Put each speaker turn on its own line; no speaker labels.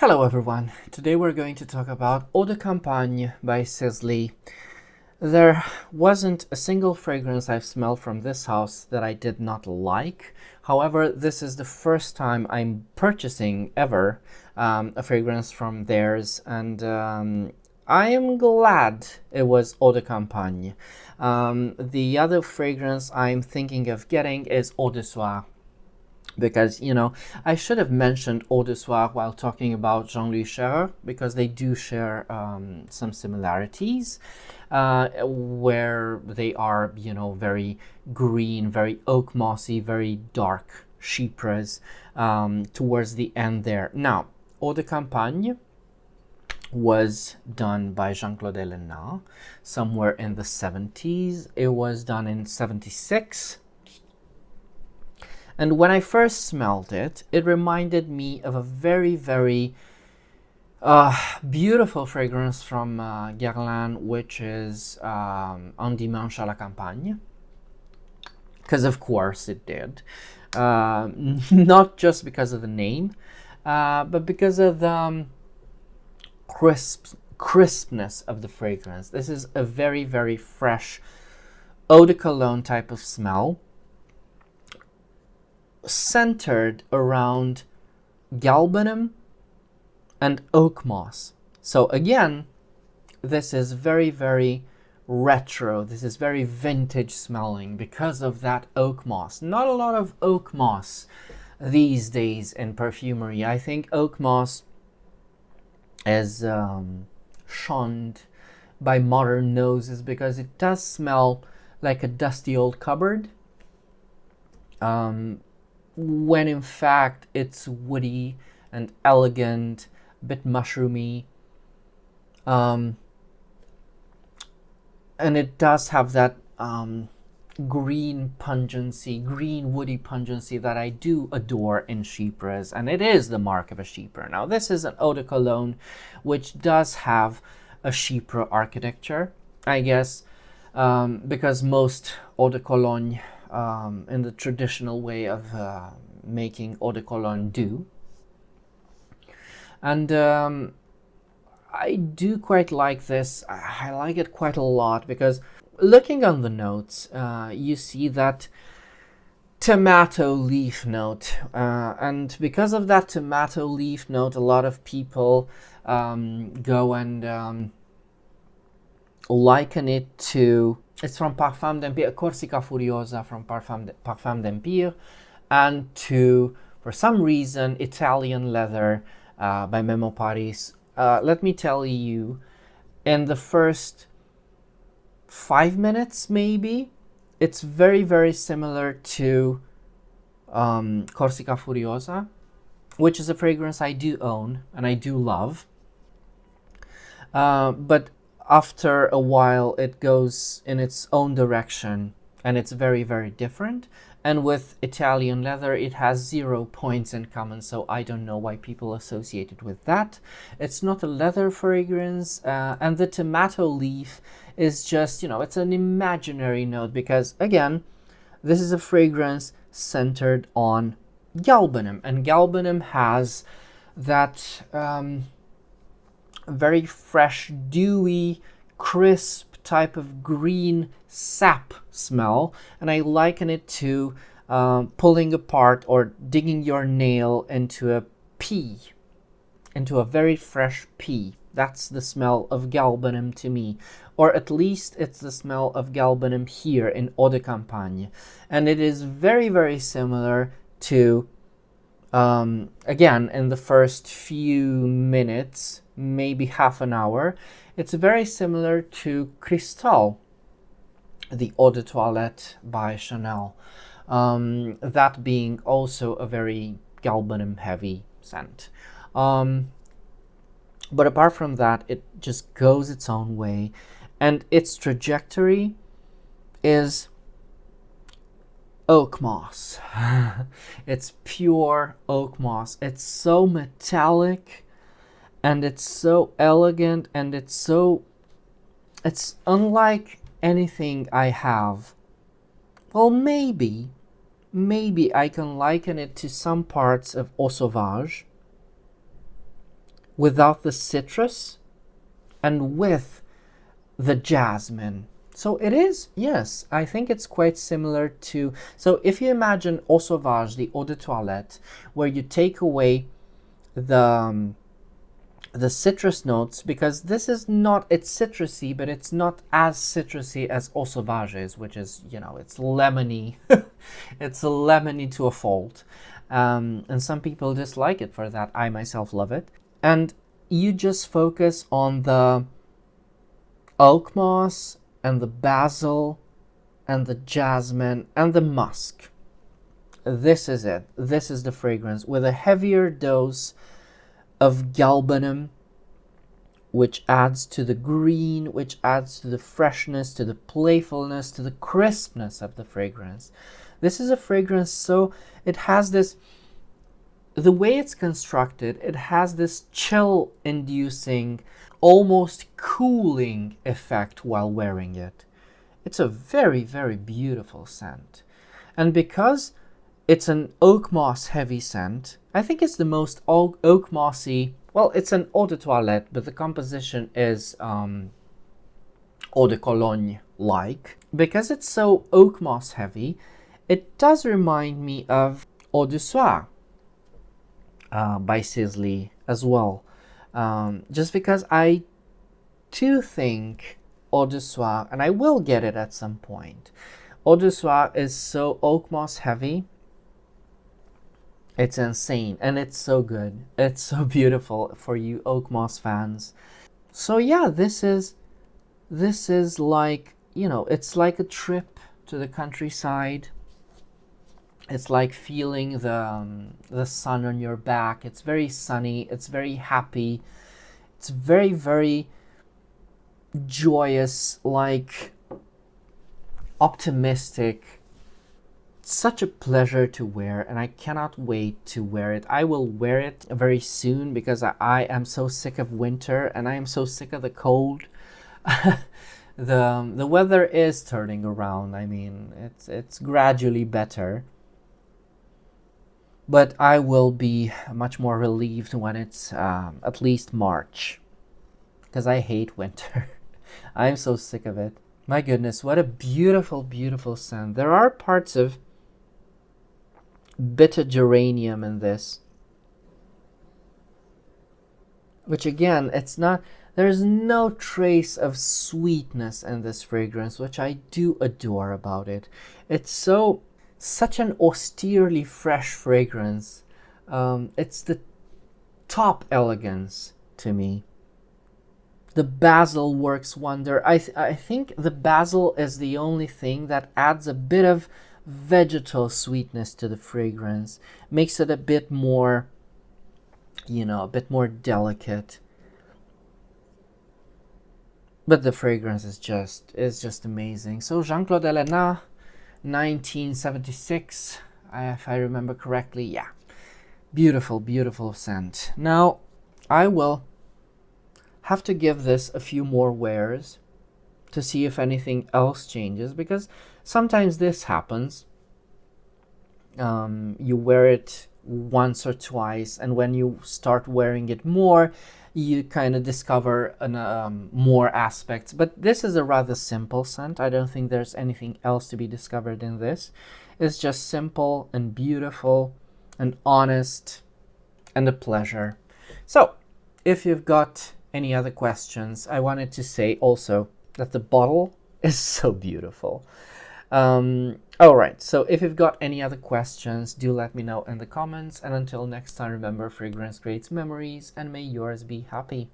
Hello everyone, today we're going to talk about Eau de Campagne by Sisley. There wasn't a single fragrance I've smelled from this house that I did not like. However, this is the first time I'm purchasing ever a fragrance from theirs, and I am glad it was Eau de Campagne. The other fragrance I'm thinking of getting is Eau de Soir. Because, I should have mentioned Eau de Soir while talking about Jean-Louis Scherer, because they do share some similarities, where they are, very green, very oak mossy, very dark chypres towards the end there. Now, Eau de Campagne was done by Jean-Claude Ellena somewhere in the 70s. It was done in 76. And when I first smelled it, it reminded me of a very, very beautiful fragrance from Guerlain, which is Un dimanche à la campagne. Because of course it did. Not just because of the name, but because of the crispness of the fragrance. This is a very, very fresh eau de cologne type of smell, centered around galbanum and oakmoss. So again, this is very, very retro. This is very vintage smelling because of that oakmoss. Not a lot of oakmoss these days in perfumery. I think oakmoss is shunned by modern noses because it does smell like a dusty old cupboard. When in fact it's woody and elegant, a bit mushroomy, and it does have that green pungency, green woody pungency that I do adore in chypres, and it is the mark of a chypre. Now this is an eau de cologne which does have a chypre architecture, I guess, because most eau de cologne in the traditional way of making eau de cologne do. And I do quite like this. I like it quite a lot because looking on the notes, you see that tomato leaf note. And because of that tomato leaf note, a lot of people go and liken it to... It's from Parfum d'Empire, Corsica Furiosa from Parfum d'Empire, and to, for some reason, Italian Leather by Memo Paris. Let me tell you, in the first 5 minutes, maybe, it's very, very similar to Corsica Furiosa, which is a fragrance I do own and I do love. But after a while it goes in its own direction and it's very, very different. And with Italian Leather it has 0 points in common, so I don't know why people associate it with that. It's not a leather fragrance, and the tomato leaf is just, it's an imaginary note because, again, this is a fragrance centered on galbanum, and galbanum has that very fresh, dewy, crisp type of green sap smell, and I liken it to pulling apart or digging your nail into a pea, into a very fresh pea. That's the smell of galbanum to me, or at least it's the smell of galbanum here in Eau de Campagne, and it is very, very similar to again, in the first few minutes, maybe half an hour, it's very similar to Cristal, the Eau de Toilette by Chanel. That being also a very galbanum heavy scent. But apart from that, it just goes its own way, and its trajectory is oak moss. It's pure oak moss. It's so metallic and it's so elegant, and it's unlike anything I have. Well, maybe I can liken it to some parts of Sauvage, without the citrus and with the jasmine. So it is, yes, I think it's quite similar to, so if you imagine Eau Sauvage, the eau de toilette, where you take away the citrus notes, because this is not, it's citrusy, but it's not as citrusy as Eau Sauvage is, which is, you know, it's lemony. It's a lemony to a fault. And some people dislike it for that. I myself love it. And you just focus on the oakmoss and the basil and the jasmine and the musk. This is it. This is the fragrance with a heavier dose of galbanum, which adds to the green, which adds to the freshness, to the playfulness, to the crispness of the fragrance. This is a fragrance, so it has this, the way it's constructed, it has this chill-inducing, almost cooling effect while wearing it. It's a very, very beautiful scent. And because it's an oak moss heavy scent, I think it's the most oak mossy, well, it's an eau de toilette, but the composition is eau de Cologne like. Because it's so oak moss heavy, it does remind me of Eau de Soie by Sisley as well. Just because I too think Eau de Soie, and I will get it at some point, Eau de Soie is so oak moss heavy. It's insane, and it's so good. It's so beautiful for you oak moss fans. So yeah, this is like, you know, it's like a trip to the countryside. It's like feeling the sun on your back. It's very sunny. It's very happy. It's very, very joyous, like optimistic. Such a pleasure to wear, and I cannot wait to wear it. I will wear it very soon because I am so sick of winter and I am so sick of the cold. The weather is turning around. I mean, it's gradually better. But I will be much more relieved when it's at least March, because I hate winter. I'm so sick of it. My goodness, what a beautiful, beautiful scent. There are parts of bitter geranium in this, which again, it's not, there's no trace of sweetness in this fragrance, which I do adore about it. It's such an austerely fresh fragrance. It's the top elegance to me. The basil works wonder. I think the basil is the only thing that adds a bit of vegetal sweetness to the fragrance, makes it a bit more, you know, a bit more delicate. But the fragrance is just amazing. So Jean-Claude Ellena, 1976, if I remember correctly. Yeah, beautiful, beautiful scent. Now I will have to give this a few more wears to see if anything else changes, because sometimes this happens. You wear it once or twice, and when you start wearing it more, you kind of discover more aspects. But this is a rather simple scent. I don't think there's anything else to be discovered in this. It's just simple and beautiful and honest and a pleasure. So if you've got any other questions, I wanted to say also that the bottle is so beautiful. All right, so if you've got any other questions, do let me know in the comments. And until next time, remember, fragrance creates memories, and may yours be happy.